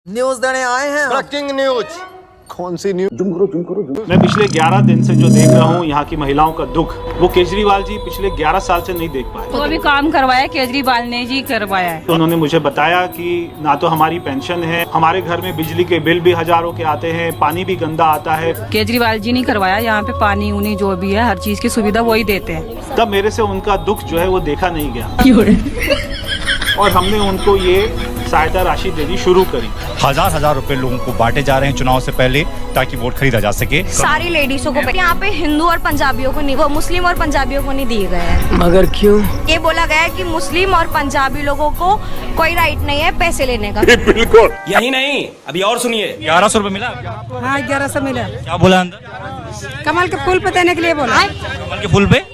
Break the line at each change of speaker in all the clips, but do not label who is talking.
News देने आए हैं।
Breaking news.
कौन सी न्यूज?
मैं पिछले 11 दिन से जो देख रहा हूँ यहाँ की महिलाओं का दुख, वो केजरीवाल जी पिछले 11 साल से नहीं देख पाए।
तो अभी काम करवाया केजरीवाल ने जी करवाया है।
तो उन्होंने मुझे बताया कि ना तो हमारी पेंशन है, हमारे घर में बिजली के बिल भी हजारों के आते हैं, पानी भी गंदा आता है।
केजरीवाल जी नहीं करवाया, यहाँ पे पानी उनी जो भी है हर चीज की सुविधा वही देते हैं।
तब मेरे से उनका दुख जो है वो देखा नहीं गया और हमने उनको ये सहायता राशि देनी शुरू करी।
हजार रुपए लोगों को बांटे जा रहे हैं चुनाव से पहले, ताकि वोट खरीदा जा सके।
सारी लेडीजों को यहाँ पे हिंदू और पंजाबियों को नहीं, वो मुस्लिम और पंजाबियों को नहीं दिए गए हैं।
मगर क्यों?
ये बोला गया है कि मुस्लिम और पंजाबी लोगों को कोई राइट नहीं है पैसे लेने का।
बिल्कुल।
यही नहीं, अभी और सुनिए।
1100 रुपए मिला?
हाँ 1100 मिला।
क्या बोला अंदर?
कमल के फूल पे देने के लिए बोला।
कमल के फूल पे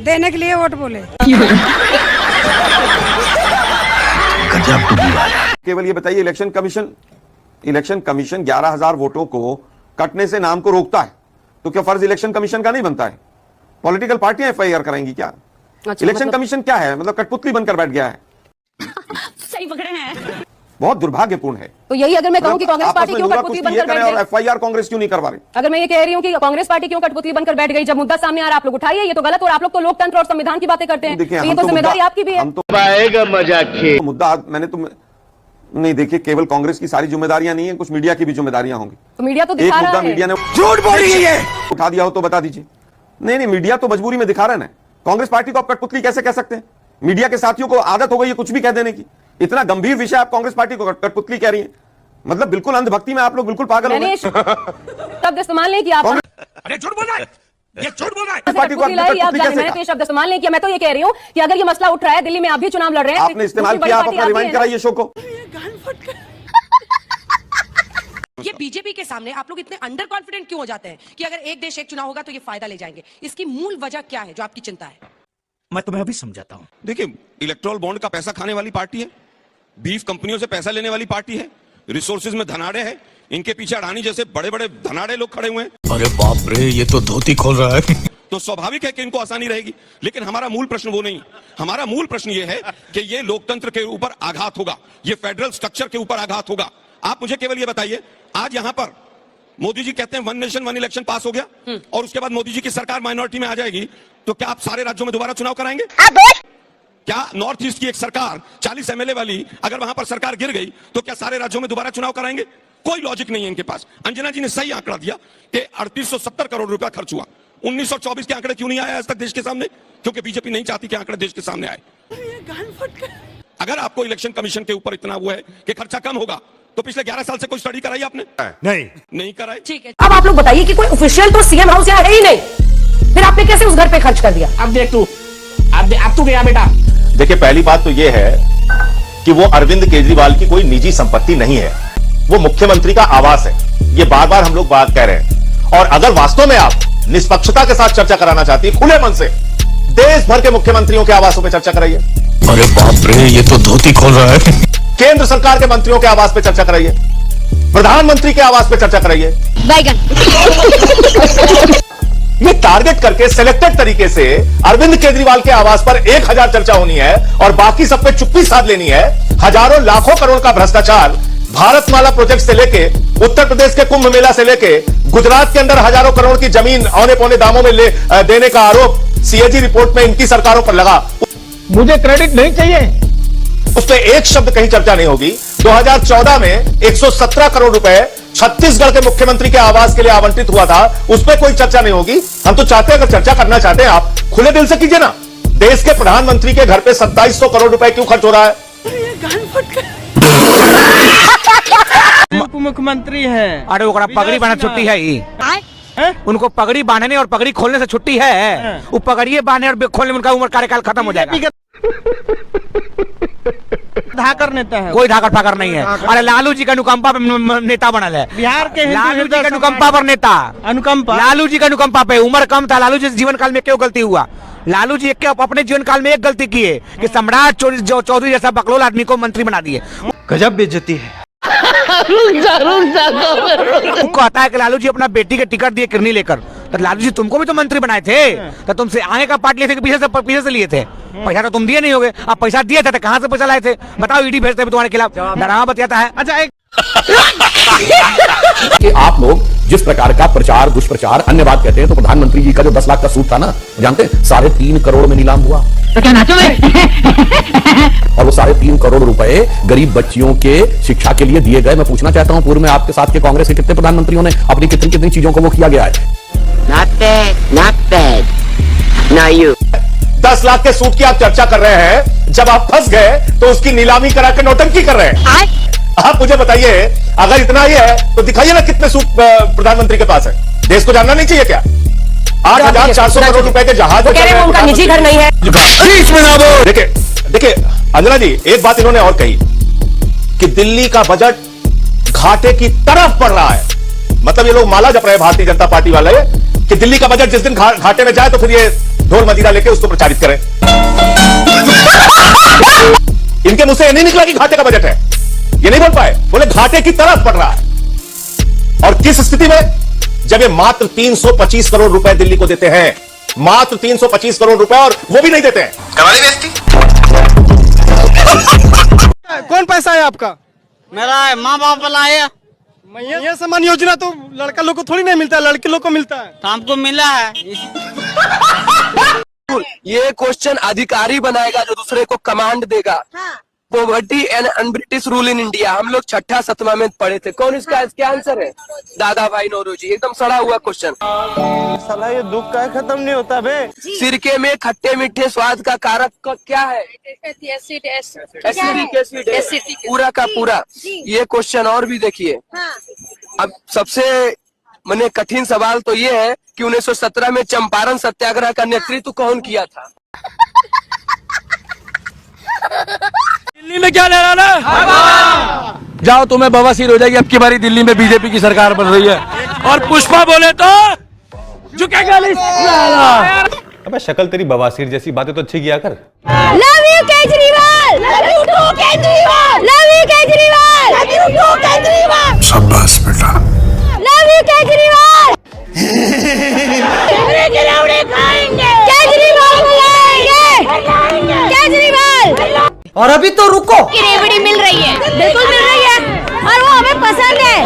देने के लिए वोट बोले।
केवल ये बताइए, इलेक्शन कमीशन 11,000 वोटों को कटने से नाम को रोकता है, तो क्या फर्ज इलेक्शन कमीशन का नहीं बनता है? पॉलिटिकल पार्टियां एफआईआर कराएंगी क्या? इलेक्शन कमीशन क्या है? मतलब कठपुतली बनकर बैठ गया है।
सही पकड़े हैं।
बहुत दुर्भाग्यपूर्ण है।
तो यही अगर मैं कहूं कि कांग्रेस पार्टी क्यों कठपुतली बनकर बैठ गई,
एफआईआर कांग्रेस क्यों नहीं करवा रही?
अगर मैं ये कह रही हूं कि कांग्रेस पार्टी क्यों कठपुतली बनकर बैठ गई, जब मुद्दा सामने आ रहा आप लोग उठाइए, ये तो गलत। और आप लोग तो लोकतंत्र और संविधान की बातें करते हैं, तो ये तो जिम्मेदारी आपकी भी है।
मुद्दा मैंने तो नहीं, देखिए केवल कांग्रेस की सारी जिम्मेदारियां नहीं है, कुछ मीडिया की भी जिम्मेदारियां होंगी।
तो मीडिया तो दिखा रहा है।
मीडिया ने झूठ बोल रही है, उठा दिया हो तो बता दीजिए। नहीं, मीडिया तो मजबूरी में दिखा रहा है। कांग्रेस पार्टी को आप कठपुतली कैसे कह सकते हैं? मीडिया के साथियों को आदत हो गई है कुछ भी कह देने की। इतना गंभीर विषय आप कांग्रेस पार्टी को कठपुतली कह रही है, मतलब बिल्कुल अंधभक्ति में आप लोग बिल्कुल पागल हो गए।
शब्द इस्तेमाल नहीं किया।
अरे झूठ बोल रहा है, ये झूठ बोल रहा है।
मैंने तो शब्द इस्तेमाल नहीं किया। मैं तो ये कह रही हूँ कि अगर ये मसला उठ रहा है, दिल्ली में आप भी चुनाव लड़ रहे हैं,
आपने इस्तेमाल किया, आप अपना रिवाइंड कराइए शो को।
ये बीजेपी के सामने आप लोग इतने अंडर कॉन्फिडेंट क्यों हो जाते हैं कि अगर एक देश एक चुनाव होगा तो ये फायदा ले जाएंगे? इसकी मूल वजह क्या है जो आपकी चिंता है?
मैं तुम्हें अभी समझाता हूँ।
देखिए, इलेक्ट्रल बॉन्ड का पैसा खाने वाली पार्टी है, बीफ कंपनियों से पैसा लेने वाली पार्टी है, रिसोर्सेज में धनाड़े हैं, इनके पीछे अडानी जैसे बड़े बड़े धनाड़े लोग खड़े हुए हैं।
अरे बाप रे, ये तो धोती खोल रहा है।
तो स्वाभाविक है कि इनको आसानी रहेगी, लेकिन हमारा मूल प्रश्न वो नहीं। हमारा मूल प्रश्न ये है कि ये लोकतंत्र के ऊपर आघात होगा, ये फेडरल स्ट्रक्चर के ऊपर आघात होगा। आप मुझे केवल ये बताइए, आज यहां पर मोदी जी कहते हैं 1 नेशन 1 इलेक्शन पास हो गया और उसके बाद मोदी जी की सरकार माइनॉरिटी में आ जाएगी, तो क्या आप सारे राज्यों में दोबारा चुनाव कराएंगे? क्या नॉर्थ ईस्ट की एक सरकार 40 एमएलए वाली, अगर वहां पर सरकार गिर गई तो क्या सारे राज्यों में दोबारा चुनाव कराएंगे? कोई लॉजिक नहीं है इनके पास। अंजना जी ने सही आंकड़ा दिया कि 3870 करोड़ रुपया खर्च हुआ। 1924 के आंकड़े क्यों नहीं आए आज तक देश के सामने? क्योंकि बीजेपी नहीं चाहती कि आंकड़े देश के सामने आए। अगर आपको इलेक्शन कमीशन के ऊपर इतना वो है कि खर्चा कम होगा, तो पिछले 11 साल से कोई स्टडी कराई आपने? नहीं कराई।
ठीक है, अब आप लोग बताइए कि कोई ऑफिशियल तो सीएम हाउस यहाँ है ही नहीं, फिर आपने कैसे उस घर पे खर्च कर दिया?
अब देख तू, अब तू गया बेटा।
देखिए, पहली बात तो यह है कि वो अरविंद केजरीवाल की कोई निजी संपत्ति नहीं है, वो मुख्यमंत्री का आवास है। ये बार बार हम लोग बात कह रहे हैं। और अगर वास्तव में आप निष्पक्षता के साथ चर्चा कराना चाहती है, खुले मन से देश भर के मुख्यमंत्रियों के आवासों पर चर्चा कराइए।
अरे बाप रे, ये तो धोती खोल रहा है।
केंद्र सरकार के मंत्रियों के आवास पे चर्चा कराइए, प्रधानमंत्री के आवास पे चर्चा कराइए। ये टारगेट करके सिलेक्टेड तरीके से अरविंद केजरीवाल के आवास पर 1000 चर्चा होनी है और बाकी सब पे चुप्पी साध लेनी है। हजारों लाखों करोड़ का भ्रष्टाचार, भारतमाला प्रोजेक्ट से लेके, उत्तर प्रदेश के कुंभ मेला से लेके, गुजरात के अंदर हजारों करोड़ की जमीन औने पौने दामों में देने का आरोप सीएजी रिपोर्ट में इनकी सरकारों पर लगा।
मुझे क्रेडिट नहीं चाहिए,
उस पर एक शब्द कहीं चर्चा नहीं होगी। 2014 में 117 करोड़ रुपए छत्तीसगढ़ के मुख्यमंत्री के आवास के लिए आवंटित हुआ था, उस पर कोई चर्चा नहीं होगी। हम तो चाहते हैं, अगर चर्चा करना चाहते हैं आप खुले दिल से कीजिए ना। देश के प्रधानमंत्री के घर पे 2700 करोड़ रुपए क्यों खर्च हो रहा है?
मुख्यमंत्री है।
अरे वो पगड़ी बांधने छुट्टी है ही, उनको पगड़ी बांधने और पगड़ी खोलने से छुट्टी है। वो पगड़ी बांधने और खोलने में उनका उम्र कार्यकाल खत्म हो जाएगा।
धाकर नेता है,
कोई धाकर फाकर नहीं है। अरे लालू जी का अनुकंपा पर नेता बनल है
बिहार के।
लालू जी का अनुकंपा पर नेता,
अनुकंपा
लालू जी का अनुकंपा पे। उम्र कम था, लालू जी जीवन काल में क्यों गलती हुआ? लालू जी अपने जीवन काल में एक गलती की है कि सम्राट चौधरी जैसा बकलोल आदमी को मंत्री बना दिए।
गजब बेइज्जती है।
कहता है कि लालू जी अपना बेटी के टिकट दिए किरनी लेकर, तो लालू जी तुमको भी तो मंत्री बनाए थे, तो तुमसे आगे का पार्ट लिए थे कि पीछे से लिए थे? पैसा तो तुम दिए नहीं होगे। आप पैसा दिए थे तो कहाँ से पैसा लाए थे? बताओ, ईडी भेजते तुम्हारे खिलाफ डरावा बतियाता है।
अच्छा, एक
कि आप लोग जिस प्रकार का प्रचार दुष्प्रचार अन्य बात कहते हैं, तो प्रधानमंत्री जी का जो 10 लाख का सूट था ना, जानते हैं 3.5 करोड़ में नीलाम हुआ। तो क्या नाचो और वो 3.5 करोड़ रुपए गरीब बच्चियों के शिक्षा के लिए दिए गए। मैं पूछना चाहता हूं, पूर्व में आपके साथ के कांग्रेस के कितने प्रधानमंत्रियों ने अपनी कितनी कितनी चीजों को वो किया गया है।
Not bad. Now you.
10 lakh के सूट की आप चर्चा कर रहे हैं, जब आप फंस गए तो उसकी नीलामी करा के नौटंकी कर रहे हैं। आप मुझे बताइए, अगर इतना ही है तो दिखाइए ना कितने सूट प्रधानमंत्री के पास है। देश को जानना नहीं चाहिए क्या? 8,400 करोड़ रुपए के जहाज
उनका निजी घर नहीं है।
देखिए अंजना जी, एक बात इन्होंने और कही कि दिल्ली का बजट घाटे की तरफ बढ़ रहा है। मतलब ये लोग माला जप रहे हैं भारतीय जनता पार्टी वाले कि दिल्ली का बजट जिस दिन घाटे में जाए तो फिर ये ढोल मजीरा लेके उसको प्रचारित करें। इनके मुंह से ये नहीं निकला कि घाटे का बजट है, ये नहीं बोल पाए, बोले घाटे की तरफ बढ़ रहा है। और किस स्थिति में? जब ये मात्र 325 करोड़ रुपए दिल्ली को देते हैं, मात्र 325 करोड़ रुपए, और वो भी नहीं देते हैं।
कमाली बेइज्जती।
कौन पैसा है आपका?
मेरा माँ बाप वाला है।
ये सम्मान योजना तो लड़का लोग को थोड़ी नहीं मिलता है, लड़की लोग को मिलता है।
तो हमको मिला है।
ये क्वेश्चन अधिकारी बनाएगा जो दूसरे को कमांड देगा। Poverty and un-British rule in India, हम लोग 6ठा 7वां में पढ़े थे। कौन इसका आंसर है? दादा भाई नौरोजी। एकदम सड़ा हुआ क्वेश्चन।
साला ये दुख का खत्म नहीं होता बे।
सिरके में खट्टे मीठे स्वाद का कारक क्या है? एसिडिक, पूरा का पूरा। ये क्वेश्चन और भी देखिए। अब सबसे मैंने कठिन सवाल तो ये है कि 1917 में चंपारण सत्याग्रह का नेतृत्व कौन किया था?
दिल्ली में क्या ले रहा ना?
जाओ, तुम्हें बवासीर हो जाएगी। अब की बारी दिल्ली में बीजेपी की सरकार बन रही है।
और पुष्पा बोले तो झुकेगा नहीं।
अबे शक्ल तेरी बवासीर जैसी, बातें तो अच्छी किया कर।
Love you Kejriwal, love you too Kejriwal, love you Kejriwal, love you too Kejriwal.
शाबाश बेटा।
Love you Kejriwal. केजरीवाल बुलाएंगे, केजरीवाल।
और अभी तो रुको।
की रेवड़ी मिल रही है, बिल्कुल मिल रही है, और वो हमें पसंद है।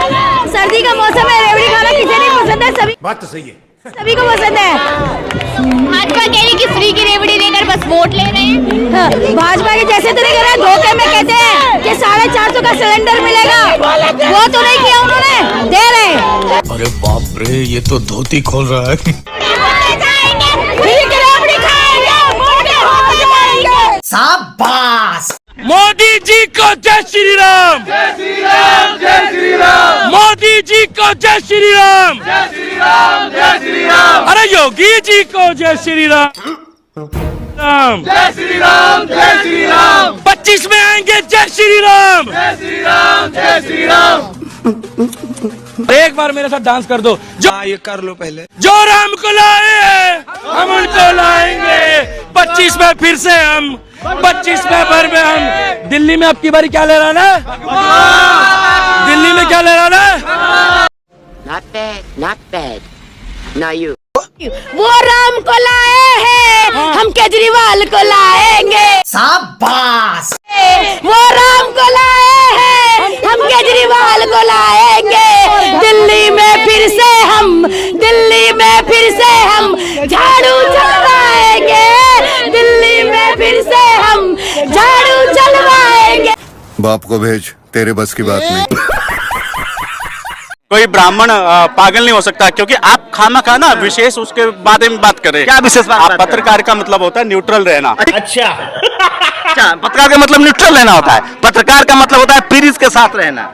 सर्दी का मौसम है, रेवड़ी खाना किसे नहीं पसंद है? सभी
बात तो सही है,
सभी को पसंद है। भाजपा कह रही कि फ्री की रेवड़ी देकर बस वोट ले रहे हैं। हाँ, भाजपा के जैसे तो नहीं कर रहे, धोखे में कहते हैं कि 450 का सिलेंडर मिलेगा, वो तो नहीं किया उन्होंने, दे रहे हैं।
अरे बाप रे, ये तो धोती खोल रहा है।
फ्री की रेवड़ी खाएंगे, मोटे हो जाएंगे।
शाबाश।
मोदी जी को जय श्री राम, जय श्री राम, जय श्री राम। मोदी जी को जय श्री राम, जय श्री राम, जय श्री राम। अरे योगी जी को जय श्री राम, राम जय श्री राम, जय श्री राम। 25 में आएंगे, जय श्री राम, जय श्री राम, जय श्री राम। एक बार मेरे साथ डांस कर दो। जो ये कर लो पहले। जो राम को लाए हम उनको लाएंगे। 25 में फिर से हम, 25 में भर में हम। दिल्ली में अब की बारी क्या ले रहा ना? दिल्ली में क्या ले रहा ना?
Not bad, not bad. Now you.
वो राम को लाए हैं, हम केजरीवाल को लाएंगे।
शाबाश।
वो राम को लाए हैं, हम केजरीवाल को लाएंगे। दिल्ली में फिर से हम, दिल्ली में फिर से हम झाड़ू चलवाएंगे। दिल्ली में फिर से हम झाड़ू चलवाएंगे।
बाप को भेज, तेरे बस की बात नहीं।
कोई ब्राह्मण पागल नहीं हो सकता, क्योंकि आप खाना ना विशेष उसके बारे में बात करें। क्या विशेष बात? पत्रकार का मतलब होता है न्यूट्रल रहना। अच्छा पत्रकार का मतलब न्यूट्रल रहना होता है। पत्रकार का मतलब होता है पीड़ित के साथ रहना।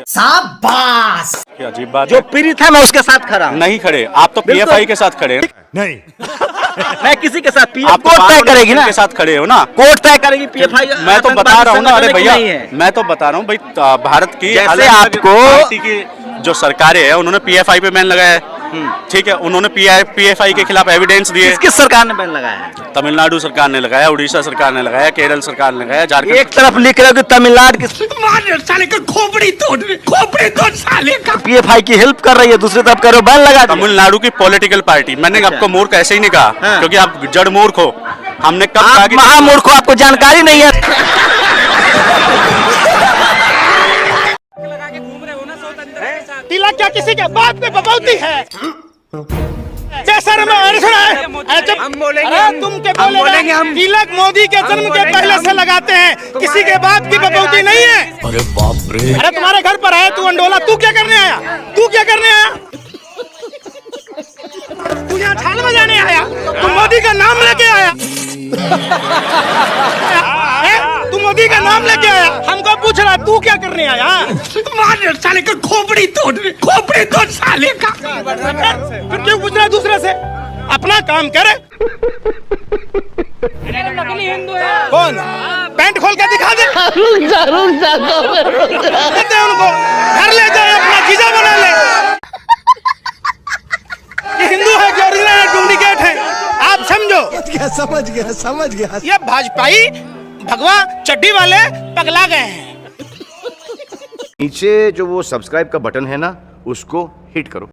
शाबाश।
क्या अजीब बात।
जो पीड़ित है मैं उसके साथ खड़ा हूं।
नहीं खड़े आप तो पीएफआई के साथ खड़े नहीं।
मैं किसी के साथ
आप कोर्ट तय करेगी ना, के साथ खड़े हो ना,
कोर्ट तय करेगी पीएफआई।
मैं तो बता रहा हूँ ना, अरे भैया मैं तो बता रहा हूँ भाई, भारत की
जैसे आपको
पार्टी की जो सरकारें हैं उन्होंने पीएफआई पे बैन लगाया है। ठीक है, उन्होंने पीएफआई के खिलाफ एविडेंस दिए।
किस सरकार ने बैन लगाया है?
तमिलनाडु सरकार ने लगाया, उड़ीसा सरकार ने लगाया, केरल सरकार ने लगाया, झारखंड।
एक तरफ लिख रहे हो कि तमिलनाडु की
साले का खोपड़ी तोड़ साले का।
पीएफआई की हेल्प कर रही है, दूसरी तरफ करो बैन लगा दिया।
तमिलनाडु की पॉलिटिकल पार्टी। मैंने आपको मूर्ख ऐसे ही नहीं कहा, क्योंकि आप जड़ मूर्ख हो। हमने कब कहा कि
महामूर्ख हो, आपको जानकारी नहीं है।
तिलक क्या किसी के बाप पे बपौती है? सर मैं सुना है हम बोलेंगे, तुम के बोलेंगे हम तिलक मोदी के जन्म के पहले से लगाते हैं, किसी के बाप की बपौती नहीं है।
अरे बाप रे,
अरे तुम्हारे घर पर आया तू अंडोला, तू क्या करने आया? तू क्या करने आया? तू यहाँ छाल बजाने आया? तू मोदी का नाम लेके आया? तू मोदी का नाम लेके आया? हमको पूछ रहा तू क्या करने आया? मार साले का खोपड़ी तोड़ साले का। फिर क्यों पूछ रहा है दूसरे से? अपना काम करे। हिंदू है कौन? पैंट खोल के दिखा दे। उनको घर ले जाए, अपना जीजा बना ले। ये हिंदू है कि ओरिजिनल है, डुप्लीकेट है? आप समझो। समझ गया। ये भाजपाई भगवा चड्डी वाले पगला गए हैं।
नीचे जो वो सब्सक्राइब का बटन है ना, उसको हिट करो।